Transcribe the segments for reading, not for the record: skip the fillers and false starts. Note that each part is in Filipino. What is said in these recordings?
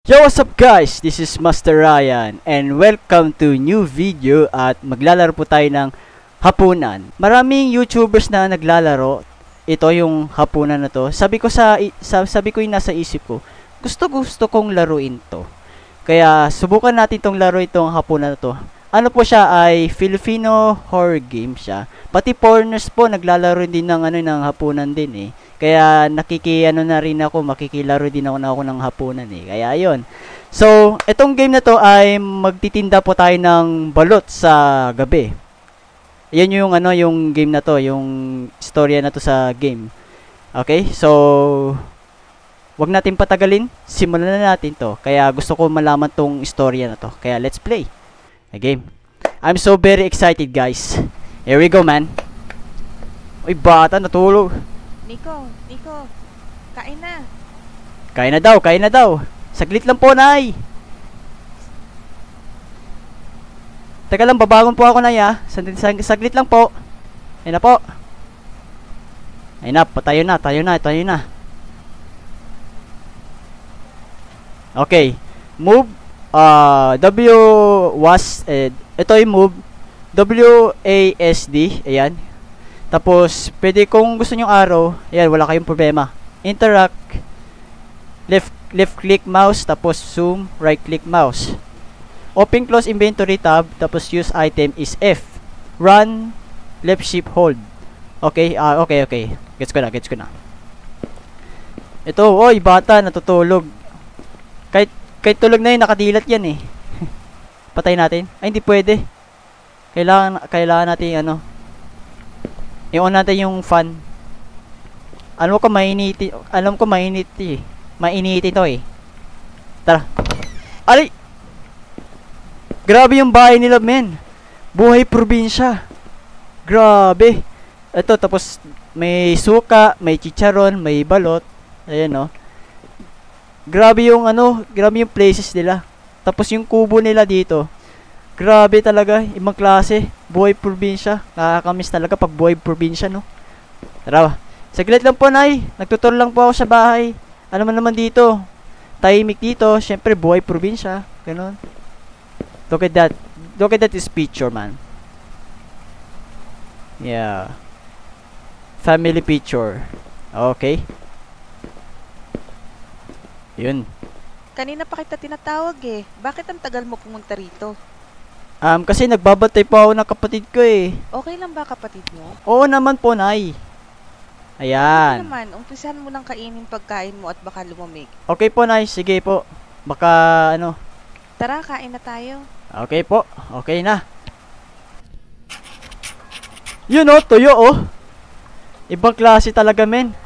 Yo, what's up guys? This is Master Ryan and welcome to new video at maglalaro po tayo ng hapunan. Maraming YouTubers na naglalaro. Ito yung hapunan na to. Sabi ko yung nasa isip ko. Gusto kong laruin to. Kaya subukan natin tong laro itong hapunan na to. Ano po siya ay Filipino horror game siya. Pati foreigners po naglalaro din ng hapunan din eh. Kaya makikilaro din ako ng hapunan eh. Kaya ayun. So, itong game na to ay magtitinda po tayo ng balot sa gabi. Yan yung game na to, yung istorya na to sa game. Okay? So, wag natin patagalin. Simulan na natin to. Kaya gusto ko malaman tong istorya na to. Kaya let's play a game. I'm so very excited, guys. Here we go, man. Uy, bata, natulog. Nico, kain na. Kain na daw. Saglit lang po, Nay. Teka lang, babangon po ako, Nay, ha. Saglit lang po. Ayun na po. Ayun na, tayo na. Okay. Move. Ito yung move. WASD. Ayan. Tapos, pwede kung gusto nyong arrow, ayan, wala kayong problema. Interact, left click mouse, tapos zoom, right click mouse. Open close inventory tab, tapos use item is F. Run, left shift hold. Okay, okay. Gets ko na. Ito, oy, bata, natutulog. Kahit tulog na yun, nakadilat yan eh. Patay natin. Ay, hindi pwede. Kailangan natin i-on natin yung fan. Alam ko mainit eh. Mainit ito eh. Tara. Alay! Grabe yung bahay nila, men. Buhay probinsya. Grabe. Ito, tapos may suka, may chicharon, may balot. Ayan, no. Grabe yung places nila. Tapos yung kubo nila dito. Grabe talaga, ibang klase. Buhay probinsya. Nakakamiss talaga pag buhay probinsya, no? Tara, saglit lang po, Nay. Nagtutur lang po ako sa bahay. Ano man naman dito. Tahimik dito. Syempre, buhay probinsya. Ganon. Look at that. Look at that is picture, man. Yeah. Family picture. Okay. Yun. Kanina pa kita tinatawag eh. Bakit ang tagal mo pumunta rito? Kasi nagbabantay po ako ng kapatid ko eh. Okay lang ba kapatid mo? Oo naman po, Nay. Ayan. Ano naman, umpisahan mo nang kainin pagkain mo at baka lumamig. Okay po, Nay. Sige po. Baka Tara, kain na tayo. Okay po. Okay na. Yun oh, tuyo oh. Ibang klase talaga, men.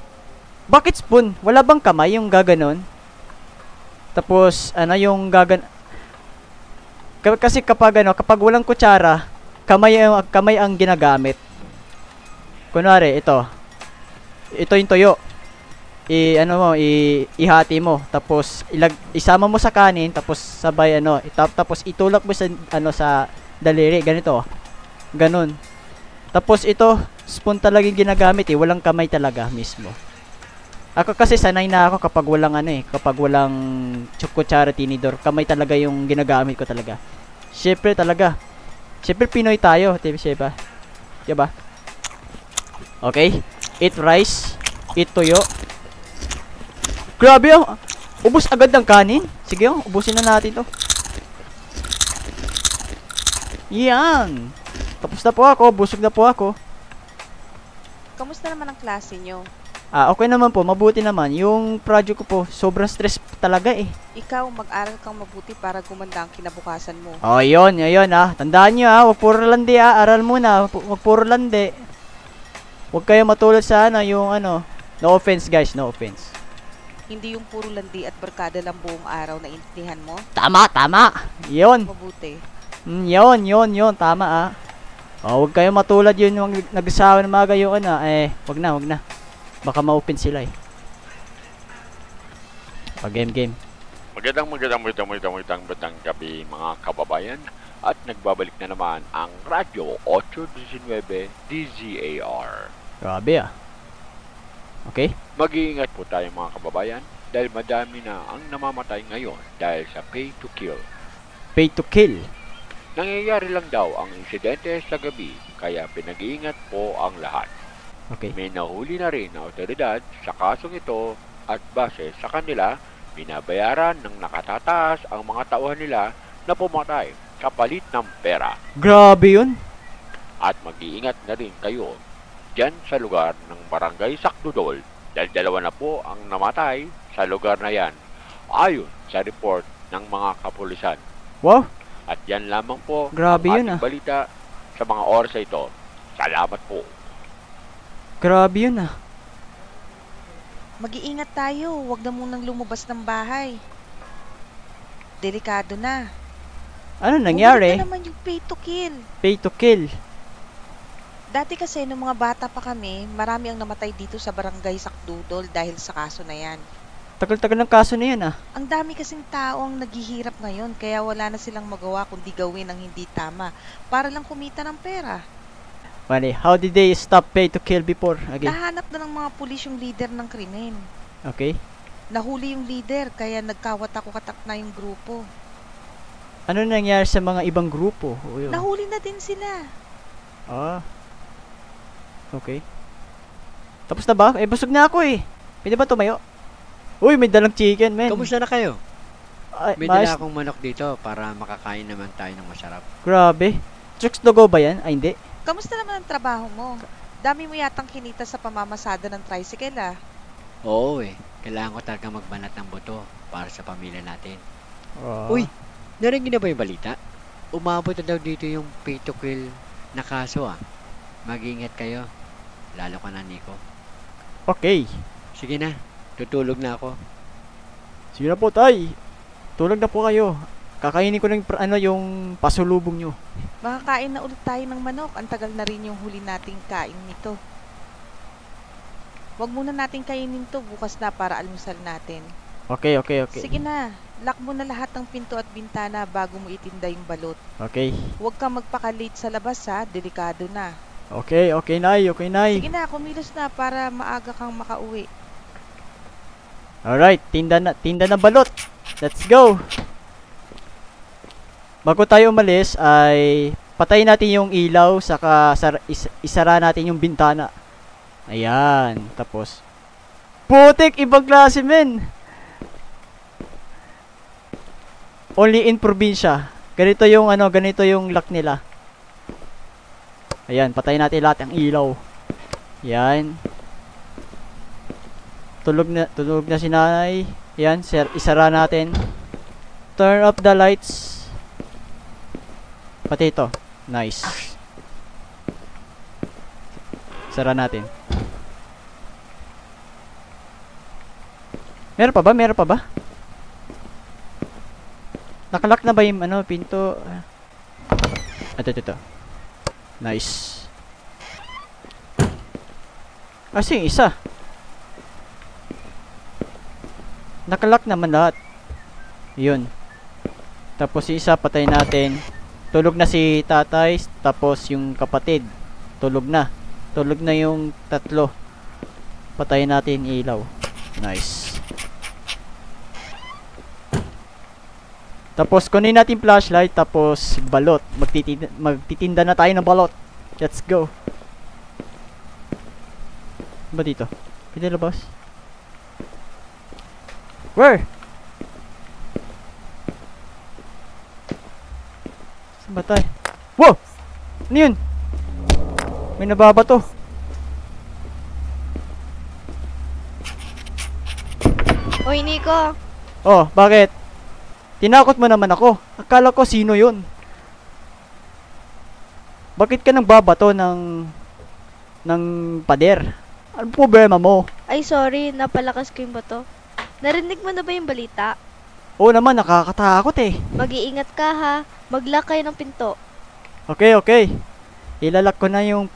Bakit spoon? Wala bang kamay yung gaganon? Tapos, yung kasi kapag walang kutsara, kamay ang ginagamit. Kunwari, ito yung tuyo. Ihati mo, tapos isama mo sa kanin, tapos sabay tapos itulak mo sa daliri, ganito. Ganun. Tapos ito, spoon talaga yung ginagamit walang kamay talaga mismo. Ako kasi sanay na ako kapag walang kutsara, tinidor, kamay talaga yung ginagamit ko talaga. Syempre Pinoy tayo, diba? Diba? Okay. Eat rice, eat tuyo. Grabe oh. Ubus agad ng kanin. Sige oh, ubusin na natin to. Yan. Tapos na po ako, busog na po ako. Kamusta naman ang klase nyo? Okay naman po, mabuti naman. Yung project ko po, sobrang stress talaga eh. Ikaw, mag-aral kang mabuti para gumanda ang kinabukasan mo. Oh, yun Tandaan nyo wag puro landi aral muna, wag puro landi. Wag kayo matulad sa no offense guys, no offense. Hindi yung puro landi at barkada lang buong araw na intindihan mo? Tama. Yun. Mabuti. Yun, tama wag kayo matulad yun yung nagsawa ng mga gayon wag na. Baka ma-open sila eh. Game. Magandang gabi mga kababayan. At nagbabalik na naman ang Radyo 819 DZAR. Grabe Okay? Mag-iingat po tayo mga kababayan. dahil madami na ang namamatay ngayon dahil sa pay to kill. Pay to kill. Nangyayari lang daw ang insidente sa gabi kaya pinag-iingat po ang lahat. Okay. May nahuli na rin na otoridad sa kasong ito at base sa kanila, binabayaran ng nakatataas ang mga tauhan nila na pumatay kapalit ng pera. Grabe yun. At mag-iingat na rin kayo dyan sa lugar ng Barangay Sakdudol dahil 2 na po ang namatay sa lugar na yan ayon sa report ng mga kapulisan. Wow. At yan lamang po Grabe ang yun, ating balita sa mga oras na ito. Salamat po. Grabe yun ah. Mag-iingat tayo, huwag na munang lumabas ng bahay. Delikado na. Ano nangyari? Bumalik na naman yung pay to kill. Pay to kill. Dati kasi nung mga bata pa kami, marami ang namatay dito sa Barangay Sakdudol dahil sa kaso na yan. Tagal-tagal ng kaso na yan ah. Ang dami kasing tao ang naghihirap ngayon kaya wala na silang magawa kundi gawin ang hindi tama para lang kumita ng pera. Wale, how did they stop pay to kill before? Okay. Nahanap na ng mga pulis yung leader ng krimen. Okay. Nahuli yung leader kaya nagkawatak-watak na yung grupo. Ano nangyari sa mga ibang grupo? O yun. Nahuli na din sila. Ah. Okay. Tapos na ba? Eh, busog na ako eh. Pwede ba tumayo? Uy, may dalang chicken, men. Kamusta na kayo? Ay, May maayos. dala akong manok dito para makakain naman tayo ng masarap. Grabe. Chooks Dogo ba yan? Ay, hindi. Kamusta naman ang trabaho mo? Dami mo yatang kinita sa pamamasada ng tricycle ah. Oo eh. Kailangan ko talaga magbanat ng buto para sa pamilya natin. Ah. Uy, narinig na ba yung balita? Umabot na daw dito yung pay to kill na kaso ah. Mag-ingat kayo. Lalo ka na, Nico. Okay. Sige na, tutulog na ako. Sige na po, tay. Tulog na po kayo. Kakainin ko ng yung pasulubong nyo. Makakain na ulit tayo ng manok. Ang tagal na rin yung huli nating kain nito. Huwag muna nating kainin to bukas na para almusal natin. Okay, okay, okay. Sige na, lock mo na lahat ng pinto at bintana bago mo itinda yung balot. Okay. Huwag kang magpaka-late sa labas ha, delikado na. Okay, okay, nay. Okay, nay. Sige na, kumilos na para maaga kang makauwi. Alright, tinda na balot. Let's go. Bago tayo umalis ay patayin natin yung ilaw saka isara natin yung bintana. Ayan, tapos putik, ibang klase men. Only in probinsya. Ganito yung lock nila. Ayan, patayin natin lahat ng ilaw. Ayan. Tulog na si nanay. Ayan, isara natin. Turn off the lights. Pati ito. Nice. Sara natin. Meron pa ba? Meron pa ba? Nakalock na ba yung pinto? Ito. Nice. Kasi isa. Nakalock naman lahat. Yun. Tapos isa patay natin. Tulog na si tatay. Tapos yung kapatid. Tulog na. Tulog na yung tatlo. Patayin natin ilaw. Nice. Tapos kunin natin flashlight. Tapos balot. Magtitinda na tayo ng balot. Let's go. Ba dito? Pwede labas? Where? Saan ba tayo? Wow! Ano yun? May nababato. Hoy, Nico. Oh, bakit? Tinakot mo naman ako. Akala ko sino yun. Bakit ka nang babato ng pader? Ano problema mo? Ay, sorry. Napalakas ko yung bato. Narinig mo na ba yung balita? Oo naman, nakakatakot eh. Mag-iingat ka ha. Mag-lock kayo ng pinto. Okay, okay. Ilalak ko na yung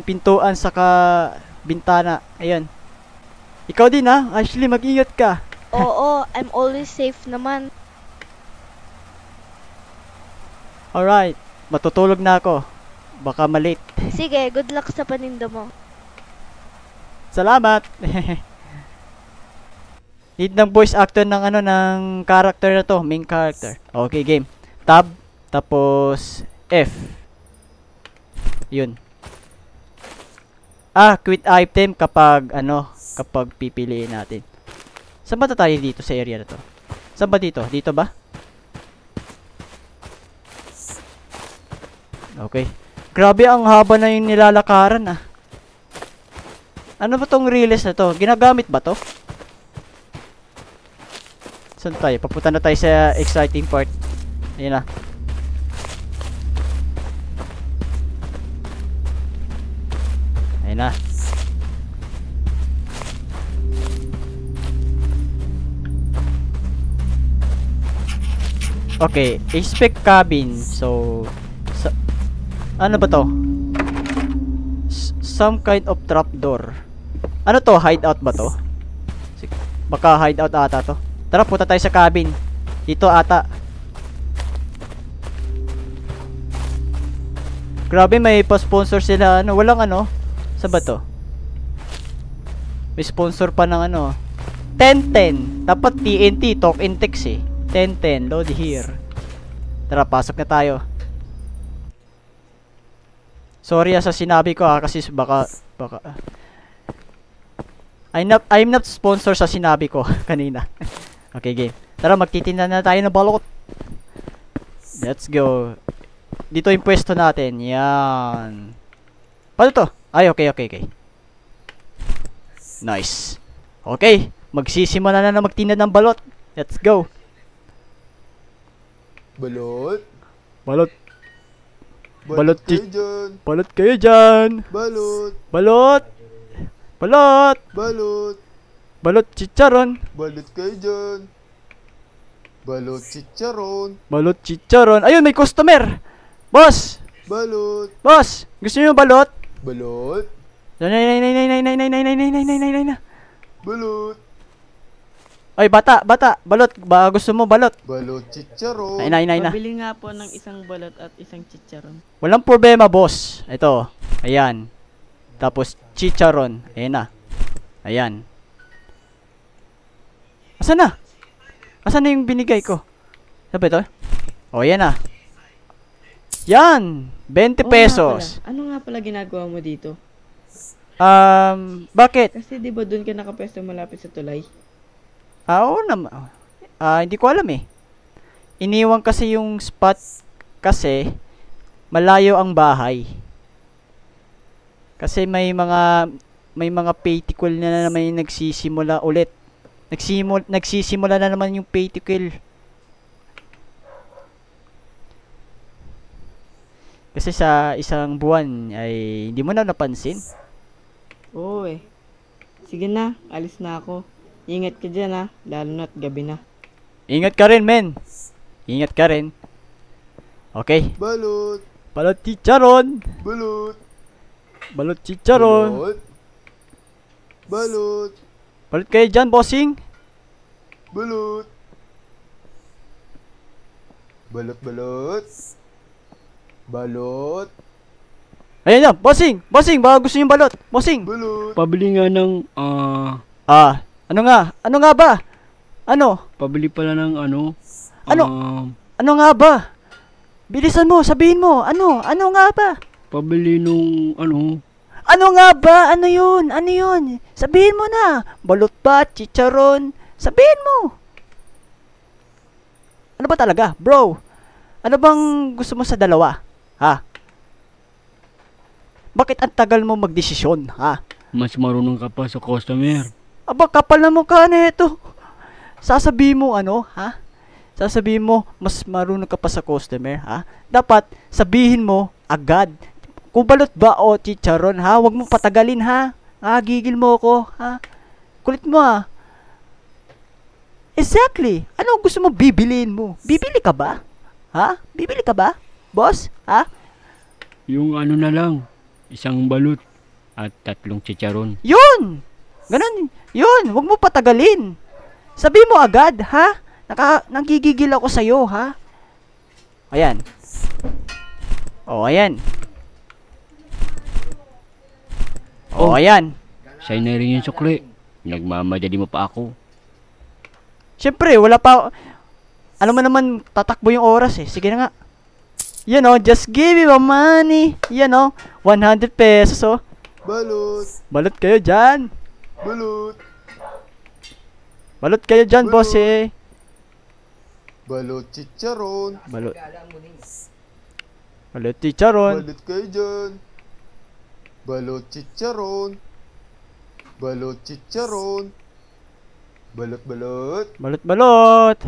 pintuan saka bintana. Ayan. Ikaw din ha. Ashley, mag-ingat ka. Oo, I'm always safe naman. Alright. Matutulog na ako. Baka malate. Sige, good luck sa paninda mo. Salamat. Need ng voice actor ng ano, ng character na to, main character. Okay, game. Tab, tapos F. Yun. Quit item kapag ano, kapag pipiliin natin. Saan ba tayo dito sa area na to? Saan ba dito? Dito ba? Okay. Grabe, ang haba na yung nilalakaran ah. Ano ba tong release na to? Ginagamit ba to? Saan tayo? Papunta na tayo sa exciting part. Ayun na. Ayun na. Okay, expect cabin. So, ano ba to? Some kind of trapdoor. Ano to? Hideout ba to? Baka hideout ata to. Tara, punta tayo sa cabin. Dito ata. Grabe, may pa-sponsor sila. Ano, walang ano. Saan ba to? May sponsor pa ng ano. 1010. Dapat TNT, talk in text eh. 1010, load here. Tara, pasok na tayo. Sorry sa sinabi ko kasi baka I'm not sponsor sa sinabi ko kanina. Okay, game. Tara, magtitinda na tayo ng balot. Let's go. Dito yung pwesto natin. Yan. Paano to? Ay, okay. Nice. Okay, magsisimula na magtinda ng balot. Let's go. Balot. Balot. Balot kayo dyan. Balot kayo dyan. Balot. Balot. Balot. Balot. Balot chicharon. Balot kayo dyan. Balot chicharon. Balot chicharon. Ayun, may customer. Boss. Balot. Boss. Gusto niyo balot? Balot. Nay. Balot. Ay, bata. Balot. Ba gusto mo balot? Balot chicharon. Nay. Pabili nga po ng isang balot at isang chicharon. Walang problema, boss. Ito. Ayan. Tapos chicharon. Ayan na. Ayan. Asan na? Asan na yung binigay ko? Sabi ito? O, yan na. Yan! 20 pesos. Ano nga pala ginagawa mo dito? Bakit? Kasi di ba doon ka nakapwesto malapit sa tulay? Oo naman. Hindi ko alam eh. Iniwan kasi yung spot kasi malayo ang bahay. Kasi may mga peticle na may nagsisimula ulit. Nagsisimula na naman yung peticle. Kasi sa isang buwan ay hindi mo na napansin. Oo eh. Sige na, alis na ako. Ingat ka dyan ha, lalo na't gabi na. Ingat ka rin, men. Ingat ka rin. Okay. Balot. Balot chicharon. Balot. Balot chicharon. Balot. Balot. Balot kayo dyan, bossing. Balot. Balot. Balot. Ayan na, bossing. Bossing, baka gusto yung balot. Bossing. Balot. Pabili nga ng, Ano nga ba? Ano? pabili pala ng ano, Ano nga ba? Bilisan mo, sabihin mo. Ano nga ba? pabili nung, Ano nga ba? Ano yun? Sabihin mo na. Balot ba? Chicharon? Sabihin mo. Ano ba talaga? Bro, ano bang gusto mo sa dalawa? Ha? Bakit ang tagal mo magdesisyon? Ha? mas marunong ka pa sa customer. Aba, kapal na mukha na ito. Sasabihin mo ano? Ha? Sasabihin mo, mas marunong ka pa sa customer? Ha? Dapat, sabihin mo agad. Kung balot ba o chicharon, ha? Huwag mo patagalin, ha? Gigil mo ako, ha? Kulit mo, ha? Exactly. Ano gusto mo bibiliin mo? Bibili ka ba? Ha? Bibili ka ba? Boss? Ha? Yung ano na lang, isang balot at 3 chicharon. Yun! Ganun. Yun. Huwag mo patagalin. Sabihin mo agad, ha? Nagigigil ako sa'yo, ha? Ayan. Ayan. Ayan. Sa'yo na rin yung sukli. Nagmamadali mo pa ako. Siyempre, wala pa. Alam mo naman, tatakbo yung oras eh. Sige na nga. Yan o, just give me my money. Yan o, 100 pesos o. Balot. Balot kayo dyan. Balot. Balot kayo dyan, Balot. boss eh. Balot chicharon. Balot. Balot chicharon. Balot kayo dyan. Balot chicharon. Balot chicharon. Balot balot. Balot, balot.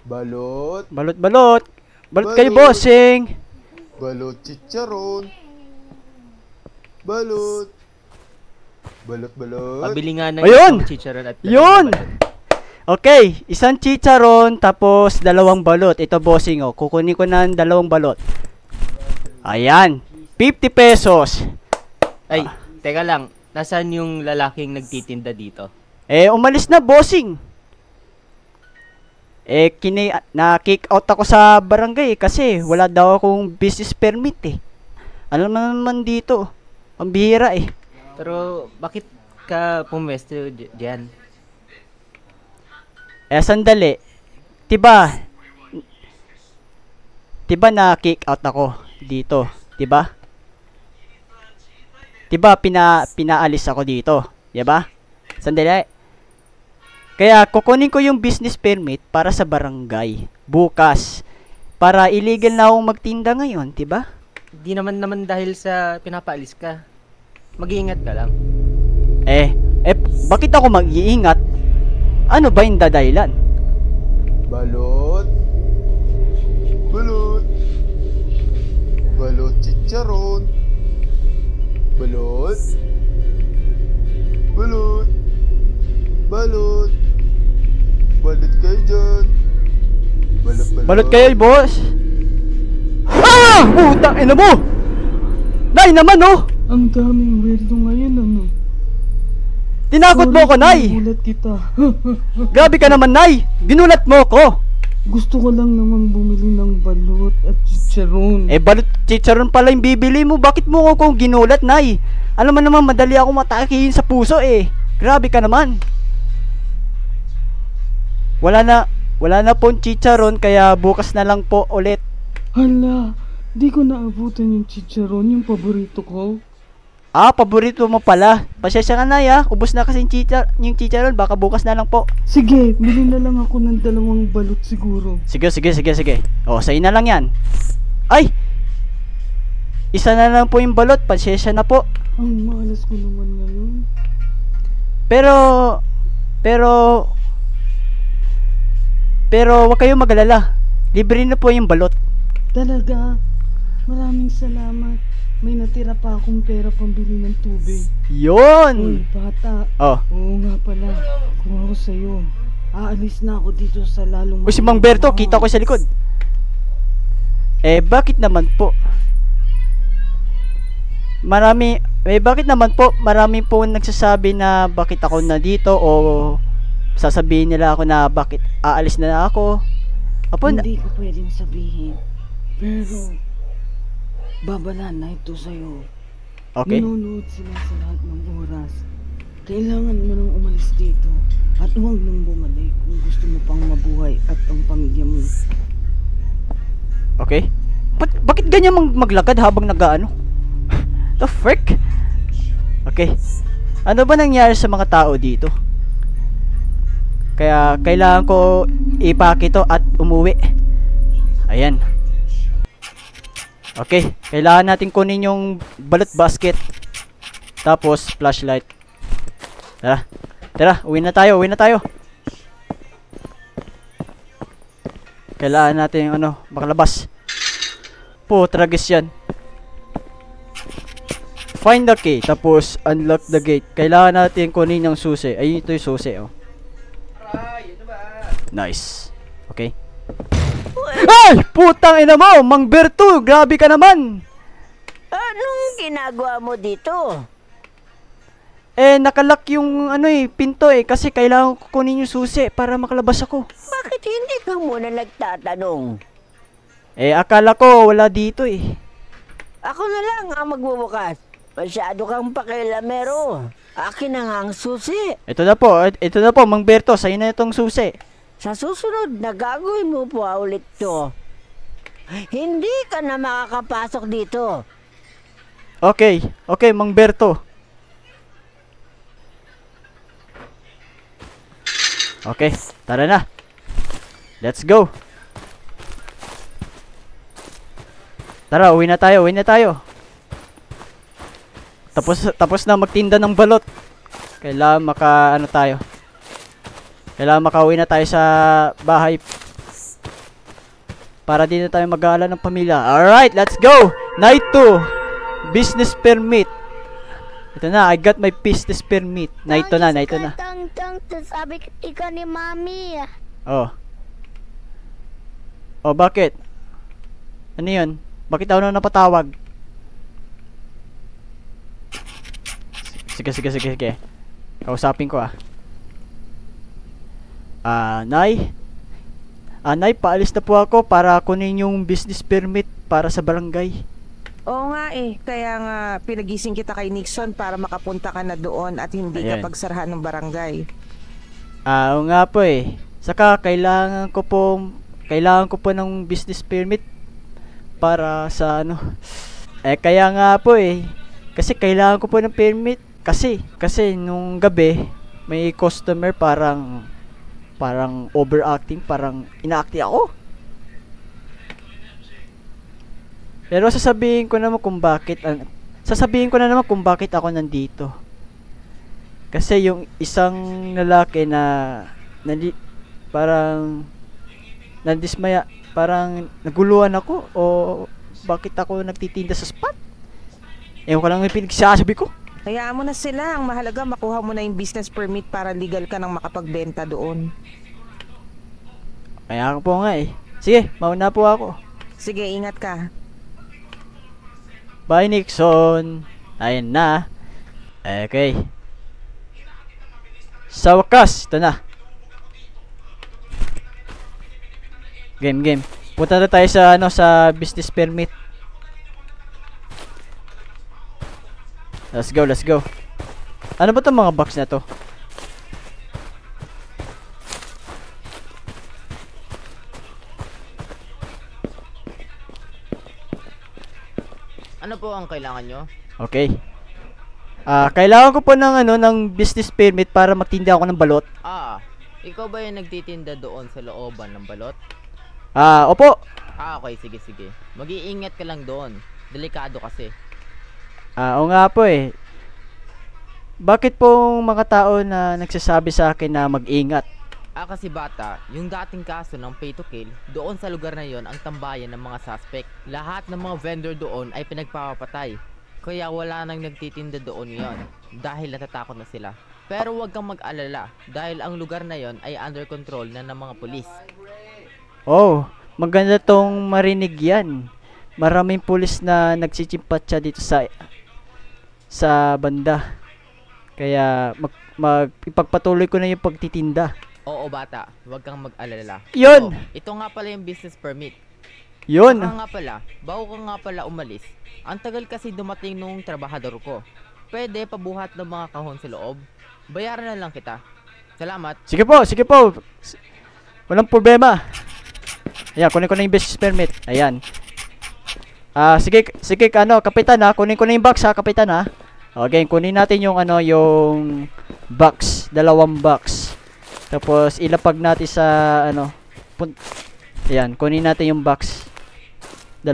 Balot. Balot, balot. Balot kayo, Balot. bossing. Balot chicharon. Balot. Balot balot. Pabili nga ng Ayun! isang chicharon at Yun! balot. Okay, isang chicharon tapos 2 balot. Ito, bossing oh. Kukunin ko ng 2 balot. Ayan. 50 pesos. Ay, teka lang. Nasaan yung lalaking nagtitinda dito? Umalis na, bossing. Na-kick out ako sa barangay kasi wala daw akong business permit eh. Alam mo naman dito, ang bihira eh. Pero, bakit ka pumwesto diyan? Sandali. Diba na-kick out ako dito, diba? Diba pinaalis ako dito, diba? Sandali. Kaya kukunin ko yung business permit para sa barangay bukas. Para illegal na akong magtinda ngayon, 'di ba? Di naman dahil sa pinapaalis ka. Mag-iingat ka lang. Bakit ako mag-iingat? Ano ba yung dadahilan? Balot. Balot. Balot chicharon. Balot. Balot. Balot. Balot kayo dyan. Balot balot. Balot kayo, boss. Ah! Putang ina mo! Nay naman, oh! Ang daming weirdo ngayon, ano? Tinakot mo ako, Nay! Ginulat kita. Grabe ka naman, Nay! Ginulat mo ko! Gusto ko lang naman bumili ng balot at chicharon. Balot chicharon pala yung bibili mo. Bakit mo ko ginulat, Nay? Alam mo naman, madali ako matakihin sa puso eh. Grabe ka naman. Wala na pong chicharon kaya bukas na lang po ulit. Hala, di ko naabutan yung chicharon, yung paborito ko. Paborito mo pala. Pasensya ka na ya. Ubos na kasi yung chicharon. Baka bukas na lang po. Sige, bili na lang ako ng 2 balot siguro. Sige. Sa'yo na lang yan. Ay! Isa na lang po yung balot. Pasensya na po. Ang malas ko naman ngayon. Pero wag kayong mag-alala. Libre na po yung balot. Talaga, maraming salamat. May natira pa akong pera pambili ng tubig. Yun! Uy, bata. Oh. Oo nga pala. Kung ako sa'yo, aalis na ako dito sa lalong... Uy, si Mang Berto, kita ko sa likod. Bakit naman po? Bakit naman po? Marami po nagsasabi na bakit ako na dito o sasabihin nila ako na bakit aalis na ako. Hindi ko pwedeng sabihin. Pero, babalaan na ito sa'yo. Okay. Nanonood sila sa lahat ng oras. Kailangan mo nang umalis dito. At huwag nang bumalik kung gusto mo pang mabuhay at ang pamilya mo. Okay. Bakit ganyan maglakad habang nag-ano? The frick? Okay. Ano ba nangyari sa mga tao dito? Kaya kailangan ko ipakito at umuwi. Ayan. Okay, kailangan natin kunin yung balot basket. Tapos flashlight. Tara, uwi na tayo. Kailangan natin yung makalabas. Tragis yan. Find the key, tapos unlock the gate. Kailangan natin kunin yung susi. Ayun, ito yung susi, oh. Nice. Okay. Ay! Putang ina mo! Mang Berto! Grabe ka naman! Anong ginagawa mo dito? Nakalock yung pinto kasi kailangan ko kunin yung susi para makalabas ako. Bakit hindi ka muna nagtatanong? Akala ko wala dito Ako na lang ang magbubukas. Masyado kang pakilamero. Akin na nga ang susi. Ito na po, Mang Berto, sa'yo na itong susi. Sa susunod na gagawin mo po ulit to, hindi ka na makakapasok dito. Okay, Mang Berto. Okay, tara na. Let's go. Tara, uwi na tayo. Tapos na magtinda ng balot. Kailangan makauwi na tayo sa bahay. Para di na tayo mag-aalala ng pamilya. Alright, let's go! Night 2. Business permit. Ito na, I got my business permit. Night 2 na. Sabi ikaw ni Mami. Oh, bakit? Ano yun? Bakit ako na napatawag? Sige. Kausapin ko Nay, paalis na po ako para kunin yung business permit para sa barangay. Oo nga kaya nga pinagising kita kay Nixon para makapunta ka na doon at hindi ka pagsarahan ng barangay. Oo nga po Saka kailangan ko po ng business permit para sa kaya nga po kasi kailangan ko po ng permit kasi nung gabi may customer parang overacting, parang inaacti ako. Pero sasabihin ko na naman kung bakit ako nandito. Kasi yung isang lalaki na parang nandismaya, parang naguluhan ako o bakit ako nagtitinda sa spot. Ewan ko lang yung pinagsasabi ko. Hayaan mo na sila. Ang mahalaga makuha mo na yung business permit para legal ka nang makapagbenta doon. Kaya ako po nga Sige, mauna po ako. Sige, ingat ka. Bye, Nixon. Ayun na. Okay. Sa wakas, ito na. Game. Punta na tayo sa sa business permit. Let's go. Ano ba 'tong mga box na to? Ano po ang kailangan nyo? Okay. Kailangan ko po ng business permit para magtinda ako ng balot. Ikaw ba yung nagtitinda doon sa looban ng balot? Opo. Okay, sige. Mag-iingat ka lang doon. Delikado kasi. Oo nga po Bakit po mga tao na nagsasabi sa akin na mag-ingat? Kasi bata, yung dating kaso ng pay to kill, doon sa lugar na yon ang tambayan ng mga suspect. Lahat ng mga vendor doon ay pinagpapatay. Kaya wala nang nagtitinda doon ngayon dahil natatakot na sila. Pero huwag kang mag-alala dahil ang lugar na yon ay under control na ng mga pulis. Oh, maganda tong marinig yan. Maraming pulis na nagsichimpatsa dito sa banda. Kaya ipagpatuloy ko na yung pagtitinda. Oo bata, huwag kang mag-alala. Yun! Ito nga pala yung business permit. Yun! Bago ka nga pala umalis, ang tagal kasi dumating nung trabahador ko. Pwede pabuhat ng mga kahon sa loob. Bayaran na lang kita. Salamat. Sige po. Walang problema. Ayan, kunin ko na yung business permit. Ayan. Sige, kapitan kunin ko na yung box kapitan Okay, kunin natin yung yung box, 2 box. Tapos ilapag natin sa ayan, kunin natin yung box 2.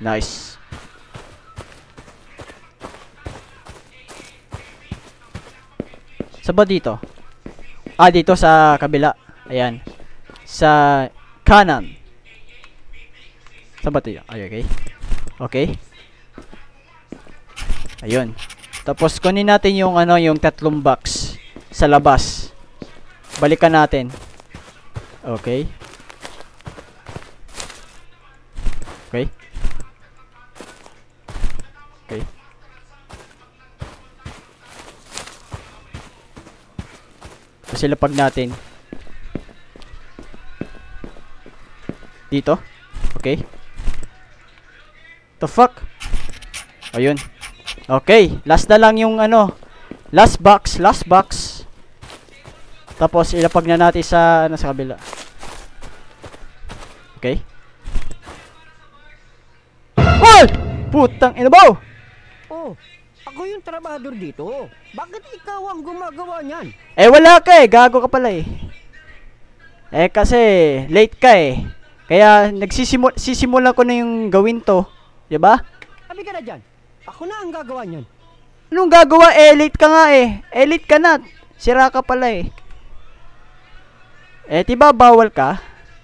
Nice. Saan ba dito? Dito sa kabila. Ayan. Sa kanan. Saan ba ito? Okay. Ayun. Tapos kunin natin yung yung 3 box sa labas. Balikan natin. Okay. Tapos ilapag natin dito. Okay. The fuck? Ayun. Okay, last na lang yung ano. Last box. Tapos ilapag na natin sa ano, sa kabila. Okay. Hoy! Putang ina mo! Oh, ako yung trabahador dito. Bakit ikaw ang gumagawa niyan? Eh wala ka eh, gago ka pala eh. Eh kasi late ka eh. Kaya sisimulan ko na yung gawin to, 'di ba? Sabi ka na diyan. Ako na ang gagawa niyan. Anong gagawa? Eh late ka nga eh. Eh late ka na. Sira ka pala eh. Eh diba bawal ka?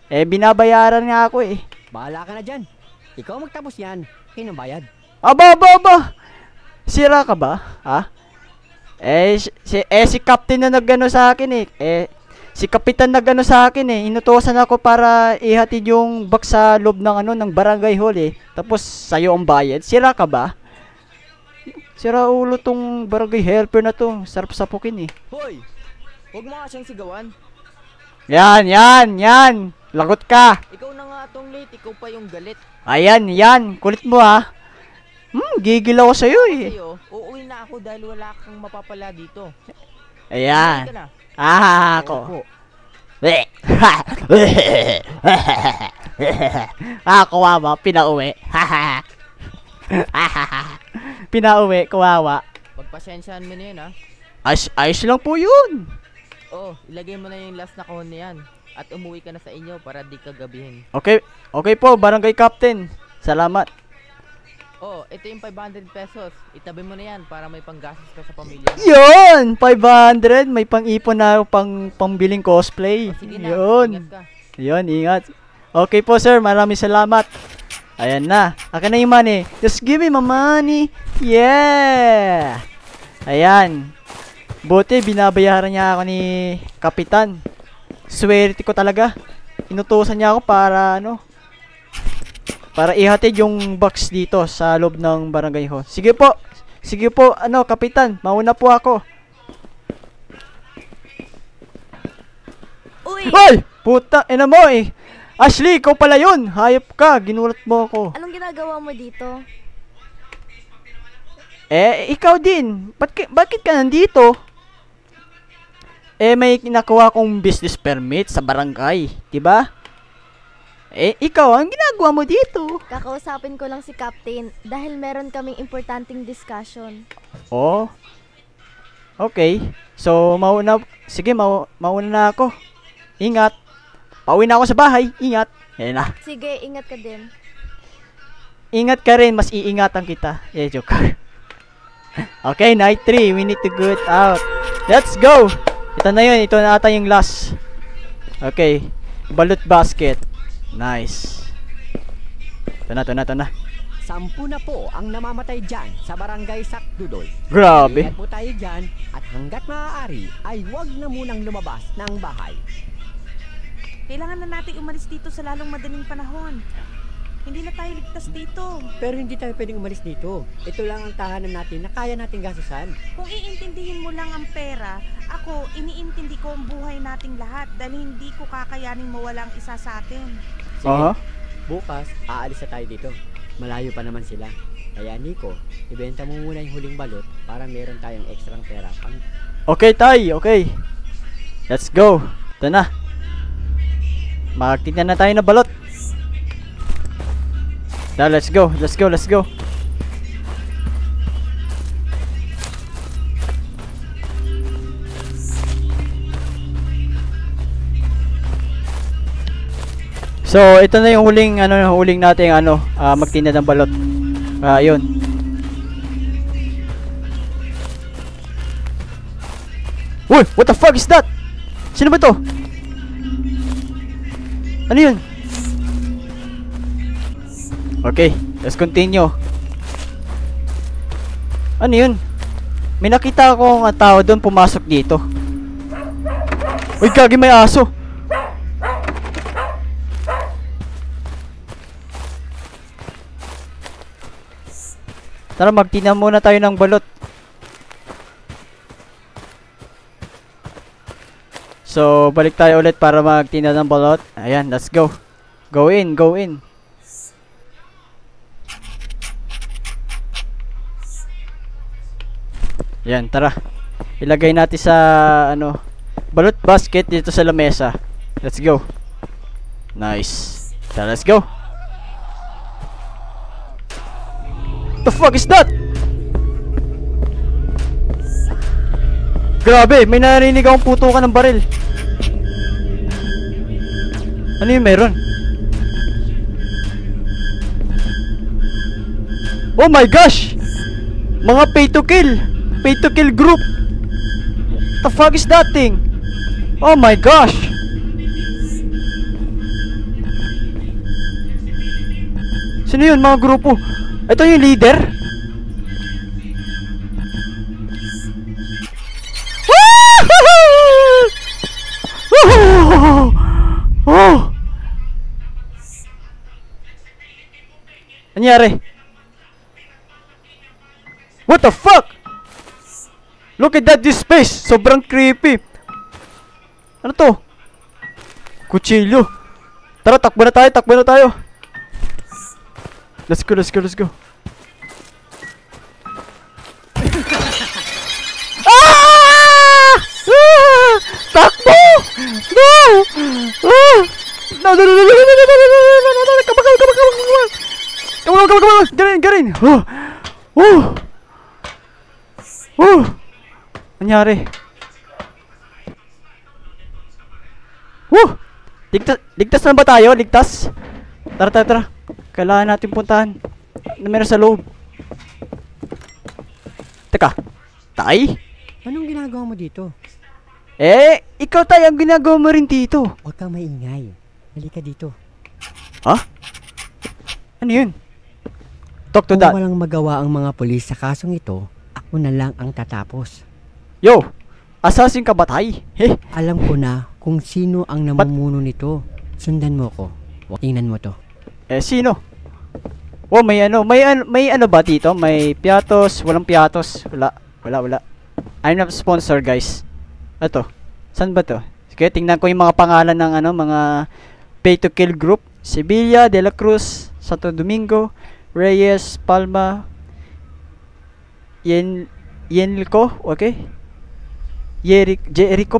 Eh binabayaran nga ako eh. Bahala ka na diyan. Ikaw magtapos yan. Kinong bayad. Aba. Sira ka ba? Ha? Si captain na nagano sa akin eh. Si kapitan nagano sa akin eh. Inutusan ako para ihatid yung box sa loob ng ano ng barangay hall eh. Tapos sayo ang bayad. Sira ka ba? Sira ulo tong barangay helper na to. Sarap sapukin eh. Hoy! Huwag mo nga siyang sigawan. Yan. Lagot ka. Ikaw na nga tong late, ikaw pa yung galit. Ayan. Kulit mo ha. Gigil ako sa'yo eh. Sa'yo, uuwi na ako dahil wala kang mapapala dito. Ayan. Uuwi ka na. Ako. Kawawa, pinauwi. Pinauwi, kawawa. Pagpasensyaan mo na yun, ha? Ayos lang po yun. Oh, ilagay mo na yung last na kahon na yan. At umuwi ka na sa inyo para di ka gabihin. Okay po, barangay captain. Salamat. Oh, ito yung 500 pesos. Itabi mo na yan para may panggastos ka sa pamilya mo. Yun! 500! May pang-ipon na pangbiling cosplay. Sige na, Yun. ingat ka. Yun, ingat. Okay po sir, maraming salamat. Ayan na. Akin na yung money. Just give me my money. Yeah! Ayan. Buti, binabayaran niya ako ni Kapitan. Swerte ko talaga. Inutusan niya ako para para ihatid yung box dito sa loob ng barangay hall. Sige po, Kapitan, mauna po ako. Uy! Hoy! Puta, ina mo eh. Ashley, ikaw pala yun. Hayop ka, ginulat mo ako. Anong ginagawa mo dito? Eh, ikaw din. Bakit ka nandito? Eh, may nakuha kong business permit sa barangay, diba? Eh, ikaw, ang ginagawa mo dito? Kakausapin ko lang si Captain dahil meron kaming importanteng discussion. Oh. Okay. So, sige, mauna na ako. Ingat. Pauwi na ako sa bahay. Ingat. Ayan na. Sige, ingat ka din. Ingat ka rin, mas iingatan kita. Joke. Okay, night 3. We need to go out. Let's go! Ito na yun. Ito na ata yung last. Okay. Balot basket. Nice. Ito na. 10 na po ang namamatay dyan sa barangay Sakdudol. Grabe. Ingat po tayo dyan at hanggat maaari ay huwag na munang lumabas ng bahay. Kailangan na natin umalis dito sa lalong madaling panahon. Hindi na tayo ligtas dito. Pero hindi tayo pwedeng umalis dito. Ito lang ang tahanan natin na kaya nating gastusan. Kung iintindihin mo lang ang pera, ako, iniintindi ko ang buhay nating lahat dahil hindi ko kakayaning mawalang isa sa atin. Sige, bukas aalis na tayo dito. Malayo pa naman sila. Kaya Nico, ibenta mo muna yung huling balot para meron tayong ekstrang pera pang... Okay, tay. Okay. Let's go. Ito na. Magtignan na tayo na balot. Let's go. So, ito na yung huling nating magtinda ng balot. Yun. Uy, what the fuck is that? Sino ba to? Ano yun? Okay, let's continue. Ano yun? May nakita akong tao doon pumasok dito. Uy, gagi, may aso. Tara, magtinda muna tayo ng balot. So, balik tayo ulit para magtinda ng balot. Ayan, let's go. Go in. Yan, tara. Ilagay natin sa ano, balot basket dito sa lamesa. Let's go. Nice. Tara, let's go. The fuck is that? Grabe, may narinig akong putukan ng baril. Ano yung meron? Oh my gosh! Mga pay to kill group. The fuck is that thing? Oh my gosh! Sino yun mga grupo? Ito yung leader? Oh! Anyari? What the fuck? Look at that, this space. Sobrang creepy. Ano to? Kutsilyo. Tara, takbo na tayo. Let's go. Ah! Takbo! No! Come on. Garin. Nangyari? Ligtas na ba tayo? Ligtas? Tara. Kailangan natin puntahan. Ano meron sa loob? Teka. Tay? Anong ginagawa mo dito? Ikaw tayo ang ginagawa mo rin dito. Huwag kang maingay. Halika dito. Ha? Ano yun? Talk to that. Kung walang magawa ang mga pulis sa kasong ito, ako na lang ang tatapos. Yo! Assassin ka ba, Tay? Alam ko na kung sino ang namumuno nito. Sundan mo ko. Tingnan mo to. Sino? Oh, may ano ba dito? May piatos, walang piatos. Wala. I'm not sponsor, guys. Ito. Saan ba to? Sige, tingnan ko yung mga pangalan ng mga pay to kill group. Sevilla, De La Cruz, Santo Domingo, Reyes, Palma, Yenilco, okay? Jericho,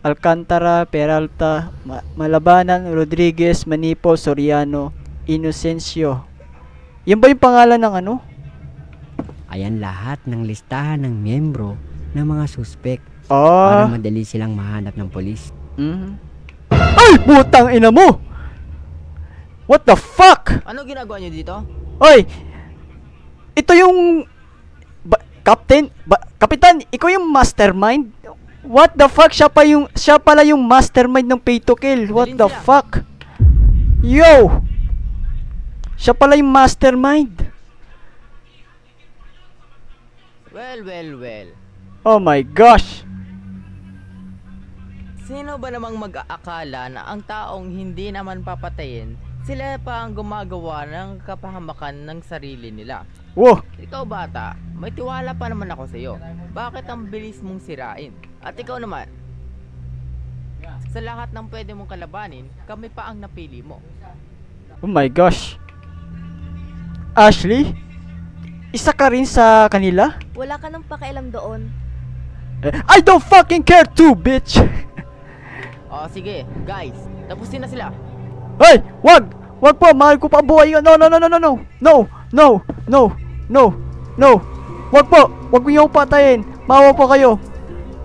Alcantara, Peralta, Malabanan, Rodriguez, Manipo, Soriano, Inocencio. Yan ba yung pangalan ng ano? Ayan lahat ng listahan ng miyembro ng mga suspek. Para madali silang mahanap ng polis. Ay! Putang ina mo! What the fuck? Ano ginagawa niyo dito? Oy! Ito yung... Kapitan, ikaw yung mastermind? What the fuck? Siya pala yung mastermind ng pay to kill. What the fuck? Yo! Siya pala yung mastermind. Well. Oh my gosh! Sino ba namang mag-aakala na ang taong hindi naman papatayin, sila pa ang gumagawa ng kapahamakan ng sarili nila? Wow! Ikaw bata, may tiwala pa naman ako sa iyo. Bakit ang bilis mong sirain? At ikaw naman, sa lahat ng pwede mong kalabanin, kami pa ang napili mo. Oh my gosh! Ashley? Isa ka rin sa kanila? Wala ka nang pakialam doon. I don't fucking care too, bitch! Sige, guys, tapusin na sila. Hey! Wag po! Mahal ko pa buhay. No! Wag po! Wag niyo ako patayin. Maawa po kayo.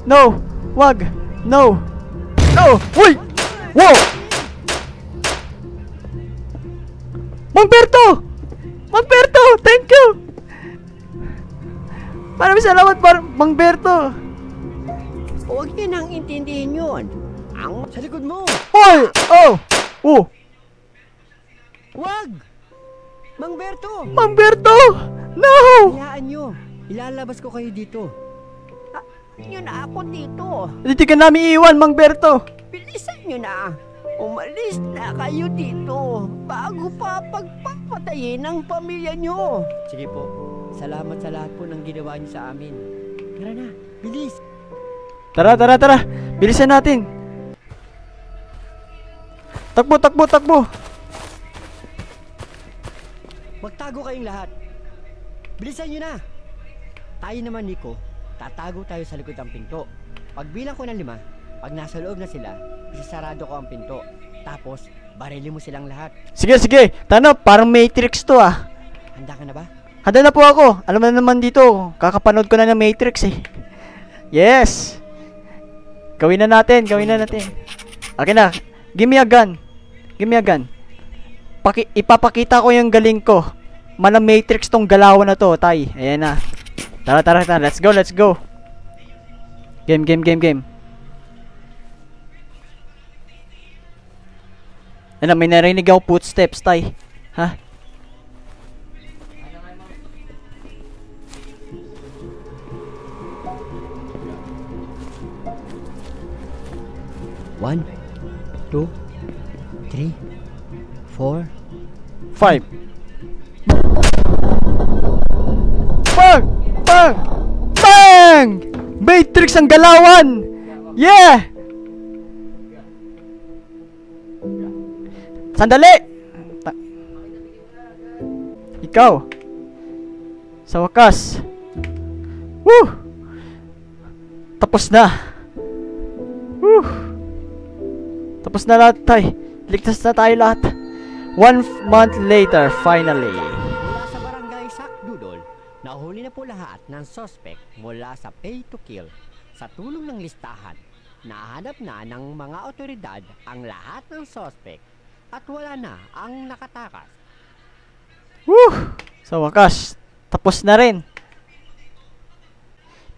No! Wag! No! Uy! Wow! Mang Berto! Thank you! Maraming salamat, Mang Berto! Huwag niyo nang intindihin yun. Ang sa likod mo! Hoy! Wag! Mang Berto! No! Hayaan nyo. Ilalabas ko kayo dito. Nyo na ako dito. Hindi ka namin iwan, Mang Berto. Bilisan nyo na. Umalis na kayo dito bago pa pagpapatayin ang pamilya nyo. Sige po. Salamat sa lahat po ng ginawa nyo sa amin. Tara na. Bilis. Tara. Bilisan natin. Takbo. Magtago kayong lahat. Bilisan nyo na. Tayo naman, Nico, tatago tayo sa likod ng pinto. Pagbilang ko ng 5, pag nasa loob na sila, isasarado ko ang pinto. Tapos, barilin mo silang lahat. Sige, sige. Tano, parang Matrix to ah. Handa ka na ba? Handa na po ako. Alam mo naman dito, kakapanood ko na ng Matrix eh. Yes! Gawin na natin, gawin na natin. Okay na. Give me a gun. Give me a gun. Ipapakita ko yung galing ko. Malang Matrix tong galawan na to, tay. Ayan na. Tara, tara, tara. Let's go, let's go. Game, game, game, game. Ano, may narinig ako footsteps, tay. Ha? One, 2, 3, 4, 5. Bang! Bang! Bang! Matrix ang galawan! Yeah! Sandali! Ikaw! Sa wakas! Woo! Tapos na! Woo! Tapos na lahat, tay. Ligtas na tayo lahat. 1 month later, finally. Mula sa barangay Sakdudol, nahuli na po lahat ng suspect mula sa pay to kill. Sa tulong ng listahan, nahanap na ng mga otoridad ang lahat ng suspect at wala na ang nakatakas. Woo! Sa wakas, tapos na rin.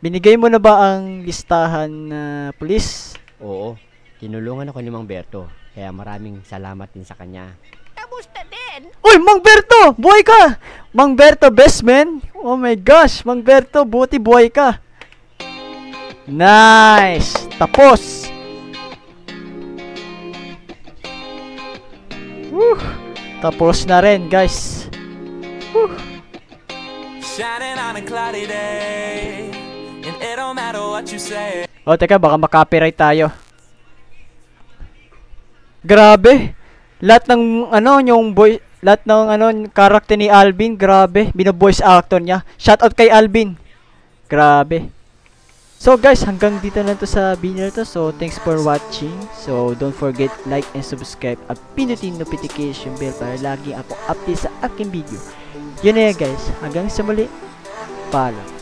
Binigay mo na ba ang listahan na pulis? Oo, tinulungan ako ni Mang Berto, kaya maraming salamat din sa kanya. Kamusta din? Uy, Mang Berto! Buhay ka! Mang Berto, best man! Oh my gosh, Mang Berto, buti buhay ka! Nice! Tapos! Woo! Tapos na rin, guys. Woo! Shining on a cloudy day, and it don't matter what you say. Oh, teka, baka makopyright tayo. Grabe! Lahat ng lahat ng character ni Alvin, grabe, bino-voice actor niya. Shoutout kay Alvin. Grabe. So guys, hanggang dito na to sa video na to. So thanks for watching. So don't forget like and subscribe at pinutin notification bell para lagi ako update sa aking video. Yun na yan guys. Hanggang sa muli. Paalam.